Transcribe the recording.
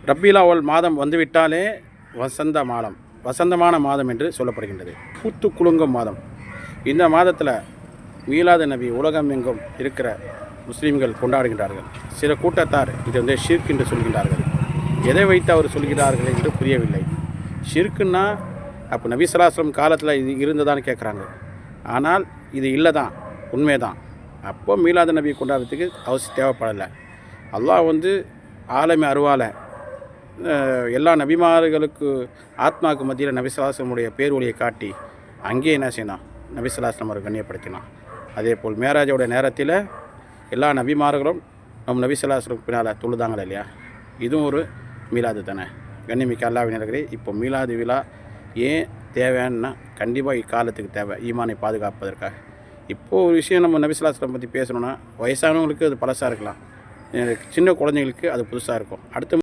ரப்பீல் அவ்வல் மாதம் வந்துவிட்டாலே வசந்தமான மாதம் என்று சொல்லப்படுகின்றது. பூத்து குலுங்கும் மாதம். இந்த மாதத்தில் மீலாது நபி உலகம் எங்கும் இருக்கிற முஸ்லீம்கள் கொண்டாடுகின்றார்கள். சில கூட்டத்தார் இது ஷிர்க் என்று சொல்கின்றார்கள். எதை வைத்து அவர் சொல்கிறார்கள் என்று புரியவில்லை. ஷிர்க்குன்னா அப்போ நபி ஸல்லல்லாஹு அலைஹி வஸல்லம் காலத்தில் இது இருந்ததான்னு கேட்குறாங்க. ஆனால் இது இல்லை தான், உண்மைதான். அப்போ மீலாது நபி கொண்டாடுறதுக்கு அவசியம் தேவைப்படலை. அல்லாஹ் ஆலமி அருவால எல்லா நபிமார்களுக்கு ஆத்மாவுக்கு மத்தியில் நபி ஸல்லல்லாஹு அலைஹி வஸல்லம் பேர் ஒளியை காட்டி அங்கேயே என்ன செய்யணும், நபி ஸல்லல்லாஹு அலைஹி வஸல்லம் அவரை கண்ணியப்படுத்தினான். அதே போல் மேராஜோட நேரத்தில் எல்லா நபிமார்களும் நபி ஸல்லல்லாஹு அலைஹி வஸல்லம் பின்னால் தொழுதாங்களே இல்லையா, இதுவும் ஒரு மீலாது தானே. கண்ணியமிக்க அல்லாஹ்வினர்களே, இப்போ மீலாது விழா ஏன் தேவைன்னா கண்டிப்பாக இக்காலத்துக்கு தேவை, ஈமானை பாதுகாப்பதற்காக. இப்போது ஒரு விஷயம் நம்ம நபி ஸல்லல்லாஹு அலைஹி வஸல்லம் பற்றி பேசணுன்னா வயசானவங்களுக்கு அது பழசாக இருக்கலாம், சின்ன குழந்தைங்களுக்கு அது புதுசாக இருக்கும். அடுத்த